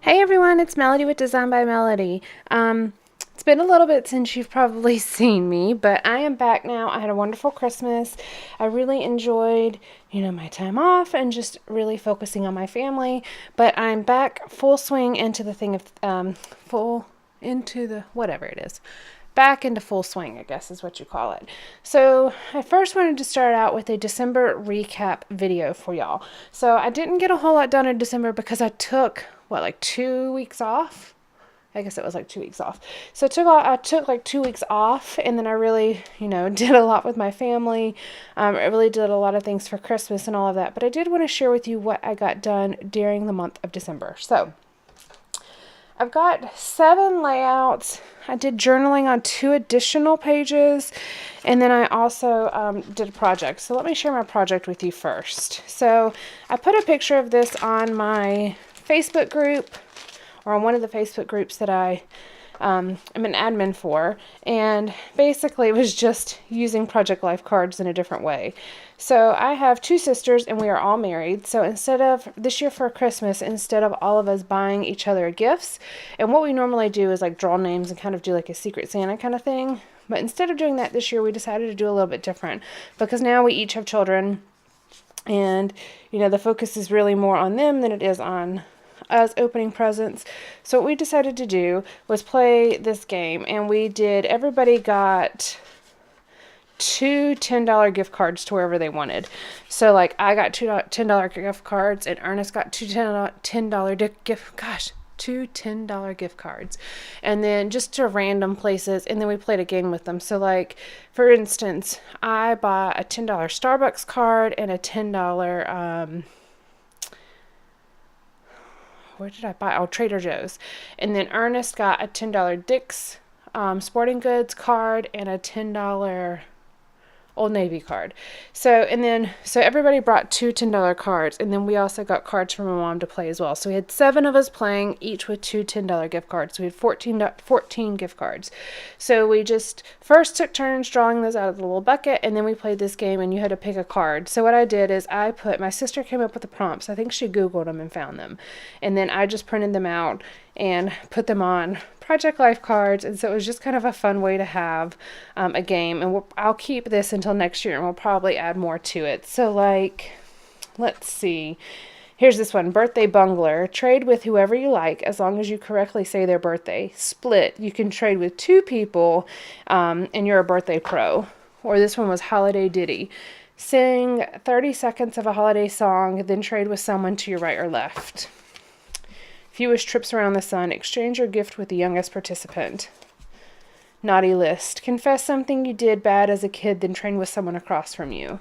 Hey everyone, it's Melody with Design by Melody. It's been a little bit since you've probably seen me, but I am back now. I had a wonderful Christmas. I really enjoyed, my time off and just really focusing on my family. But I'm back full swing into the thing of whatever it is. Back into full swing, I guess is what you call it. So I first wanted to start out with a December recap video for y'all. So I didn't get a whole lot done in December because I took, like 2 weeks off? I guess it was like 2 weeks off. So I took like 2 weeks off, and then I really, did a lot with my family. I really did a lot of things for Christmas and all of that. But I did want to share with you what I got done during the month of December. So I've got 7 layouts. I did journaling on 2 additional pages, and then I also did a project. So let me share my project with you first. So I put a picture of this on my Facebook group, or on one of the Facebook groups that I am an admin for, and basically it was just using Project Life cards in a different way. So I have 2 sisters and we are all married. So instead of this year for Christmas, instead of all of us buying each other gifts, and what we normally do is like draw names and kind of do like a Secret Santa kind of thing. But instead of doing that this year, we decided to do a little bit different because now we each have children, and the focus is really more on them than it is on us opening presents. So what we decided to do was play this game, and everybody got 2 $10 gift cards to wherever they wanted. So like I got 2 $10 gift cards, and Ernest got 2 $10 gift cards, and then just to random places, and then we played a game with them. So like, for instance, I bought a $10 Starbucks card and a $10 where did I buy? Oh, Trader Joe's. And then Ernest got a $10 Dick's Sporting Goods card and a $10 Old Navy card. So everybody brought 2 $10 cards, and then we also got cards from my mom to play as well. So we had 7 of us playing, each with 2 $10 gift cards. So we had 14 gift cards. So we just first took turns drawing those out of the little bucket, and then we played this game, and you had to pick a card. So what I did is my sister came up with the prompts. I think she Googled them and found them. And then I just printed them out and put them on Project Life cards. And so it was just kind of a fun way to have a game. And I'll keep this until next year, and we'll probably add more to it. So like, let's see. Here's this one, Birthday Bungler. Trade with whoever you like as long as you correctly say their birthday. Split. You can trade with 2 people, and you're a birthday pro. Or this one was Holiday Ditty. Sing 30 seconds of a holiday song, then trade with someone to your right or left. Fewest trips around the sun. Exchange your gift with the youngest participant. Naughty list. Confess something you did bad as a kid, then train with someone across from you.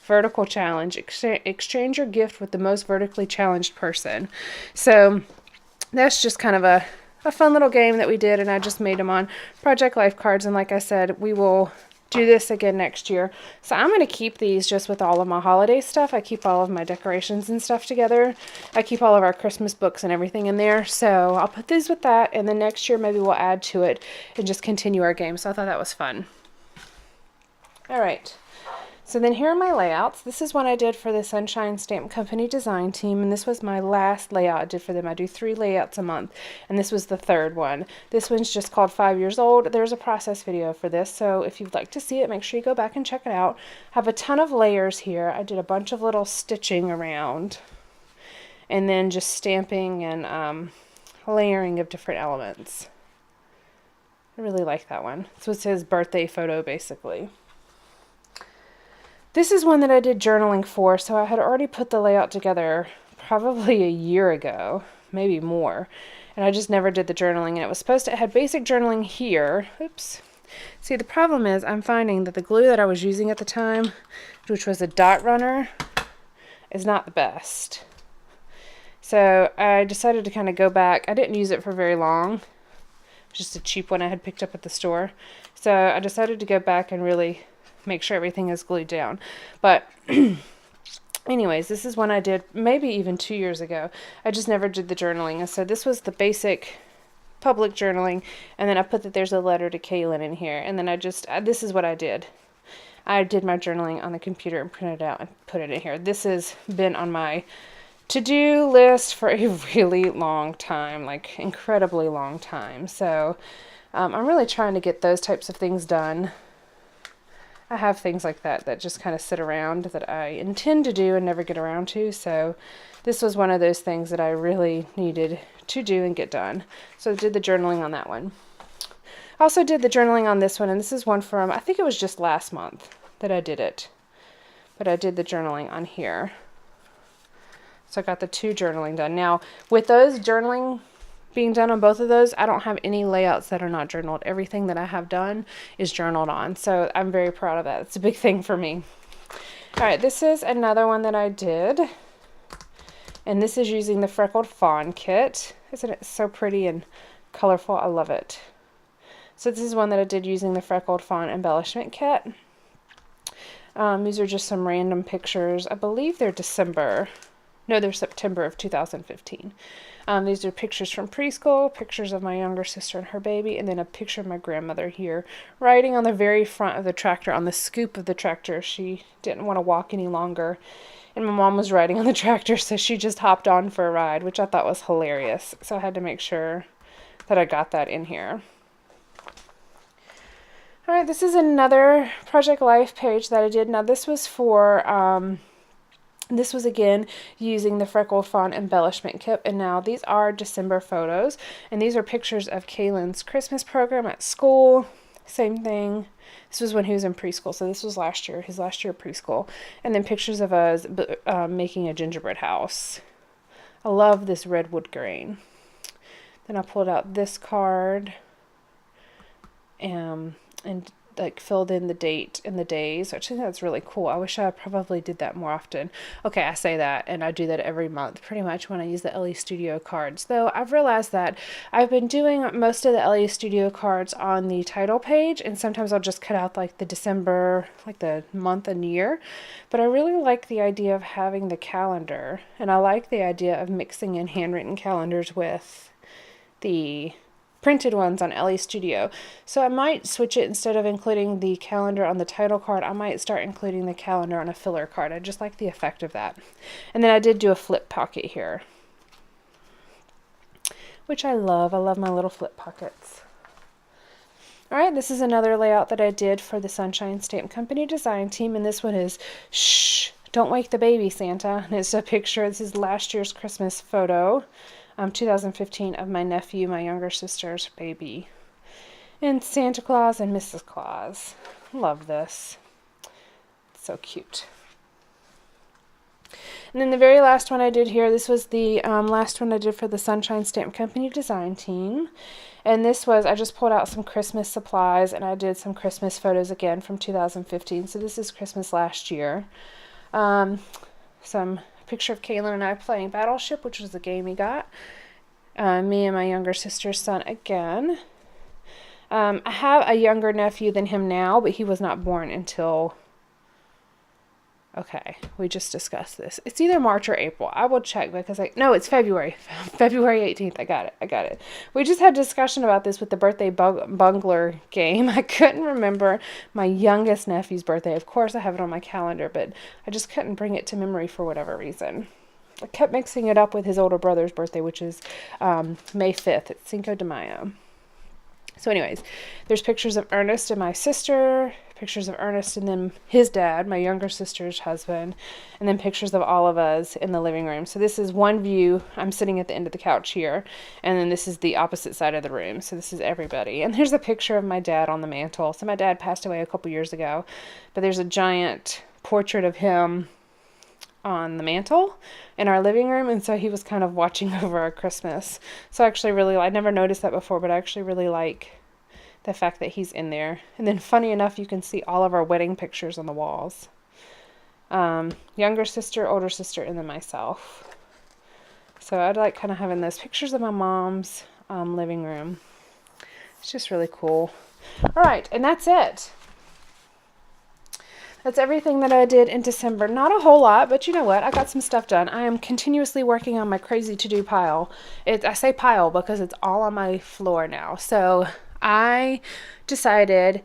Vertical challenge. Exchange your gift with the most vertically challenged person. So that's just kind of a fun little game that we did, and I just made them on Project Life cards. And like I said, we will do this again next year. So I'm going to keep these just with all of my holiday stuff. I keep all of my decorations and stuff together. I keep all of our Christmas books and everything in there. So I'll put these with that, and then next year maybe we'll add to it and just continue our game. So I thought that was fun. All right. So then here are my layouts. This is one I did for the Sunshine Stamp Company design team, and this was my last layout I did for them. I do 3 layouts a month, and this was the 3rd one. This one's just called 5 Years Old. There's a process video for this, so if you'd like to see it, make sure you go back and check it out. I have a ton of layers here. I did a bunch of little stitching around, and then just stamping and layering of different elements. I really like that one. This was his birthday photo, basically. This is one that I did journaling for, so I had already put the layout together probably a year ago, maybe more, and I just never did the journaling, and it had basic journaling here. Oops. See, the problem is I'm finding that the glue that I was using at the time, which was a dot runner, is not the best. So I decided to kind of go back. I didn't use it for very long. It was just a cheap one I had picked up at the store. So I decided to go back and really make sure everything is glued down. But anyways, this is one I did maybe even 2 years ago. I just never did the journaling. And so this was the basic public journaling, and then I put that there's a letter to Kaylin in here, and then this is what I did. I did my journaling on the computer and printed it out and put it in here. This has been on my to-do list for a really long time, like incredibly long time. So I'm really trying to get those types of things done. I have things like that just kind of sit around that I intend to do and never get around to. So this was one of those things that I really needed to do and get done. So I did the journaling on that one. I also did the journaling on this one, and this is one from, I think it was just last month that I did it. But I did the journaling on here. So I got the 2 journaling done. Now, with those journaling being done on both of those, I don't have any layouts that are not journaled. Everything that I have done is journaled on. So I'm very proud of that. It's a big thing for me. All right, this is another one that I did. And this is using the Freckled Fawn kit. Isn't it so pretty and colorful? I love it. So this is one that I did using the Freckled Fawn embellishment kit. These are just some random pictures. I believe they're December. No, they're September of 2015. These are pictures from preschool, pictures of my younger sister and her baby, and then a picture of my grandmother here riding on the very front of the tractor, on the scoop of the tractor. She didn't want to walk any longer, and my mom was riding on the tractor, so she just hopped on for a ride, which I thought was hilarious. So I had to make sure that I got that in here. All right, this is another Project Life page that I did. Now this was for... This was again using the Freckled Fawn embellishment kit, and now these are December photos, and these are pictures of Kaylin's Christmas program at school. Same thing. This was when he was in preschool, so this was last year, his last year of preschool, and then pictures of us making a gingerbread house. I love this redwood grain. Then I pulled out this card and like filled in the date and the days, which I think that's really cool. I wish I probably did that more often. Okay, I say that, and I do that every month pretty much when I use the LE Studio cards. Though I've realized that I've been doing most of the LE Studio cards on the title page, and sometimes I'll just cut out like the December, like the month and year. But I really like the idea of having the calendar, and I like the idea of mixing in handwritten calendars with the printed ones on LE Studio. So I might switch it. Instead of including the calendar on the title card, I might start including the calendar on a filler card. I just like the effect of that. And then I did do a flip pocket here, which I love. I love my little flip pockets. All right, this is another layout that I did for the Sunshine Stamp Company design team, and this one is Shh, Don't Wake the Baby, Santa. And it's a picture. This is last year's Christmas photo. 2015, of my nephew, my younger sister's baby, and Santa Claus and Mrs. Claus. Love this. It's so cute. And then the very last one I did here, this was the last one I did for the Sunshine Stamp Company design team. And this was, I just pulled out some Christmas supplies, and I did some Christmas photos again from 2015. So this is Christmas last year. Some picture of Kaylin and I playing Battleship, which was the game he got. Me and my younger sister's son again. I have a younger nephew than him now, but he was not born until... Okay, we just discussed this. It's either March or April. I will check because no, it's February. February 18th. I got it. We just had discussion about this with the birthday bungler game. I couldn't remember my youngest nephew's birthday. Of course, I have it on my calendar, but I just couldn't bring it to memory for whatever reason. I kept mixing it up with his older brother's birthday, which is May 5th. It's Cinco de Mayo. So anyways, there's pictures of Ernest and my sister, pictures of Ernest and then his dad, my younger sister's husband, and then pictures of all of us in the living room. So this is one view. I'm sitting at the end of the couch here, and then this is the opposite side of the room. So this is everybody. And there's a picture of my dad on the mantle. So my dad passed away a couple years ago, but there's a giant portrait of him on the mantle in our living room, and so he was kind of watching over our Christmas. So I actually really, I never noticed that before, but I actually really like the fact that he's in there. And then funny enough, you can see all of our wedding pictures on the walls. Younger sister, older sister, and then myself. So I'd like kind of having those pictures of my mom's living room. It's just really cool. All right, and that's it. That's everything that I did in December. Not a whole lot, but you know what? I got some stuff done. I am continuously working on my crazy to-do pile. I say pile because it's all on my floor now. So I decided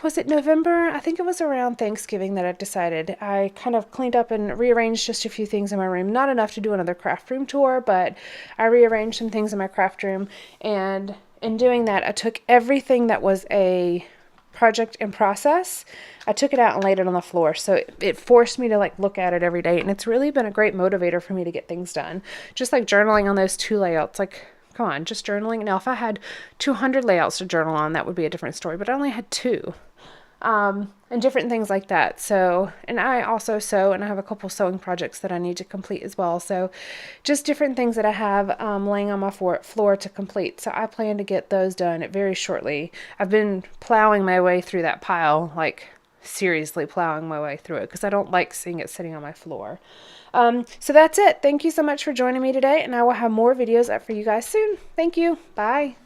was it November? I think it was around Thanksgiving that I decided. I kind of cleaned up and rearranged just a few things in my room. Not enough to do another craft room tour, but I rearranged some things in my craft room. And in doing that, I took everything that was a project in process. I took it out and laid it on the floor. So it forced me to like look at it every day. And it's really been a great motivator for me to get things done. Just like journaling on those 2 layouts, like, come on, just journaling. Now, if I had 200 layouts to journal on, that would be a different story, but I only had 2. And different things like that. So, and I also sew, and I have a couple sewing projects that I need to complete as well. So, just different things that I have laying on my floor to complete. So, I plan to get those done very shortly. I've been plowing my way through that pile, like seriously plowing my way through it, because I don't like seeing it sitting on my floor. So that's it. Thank you so much for joining me today, and I will have more videos up for you guys soon. Thank you. Bye.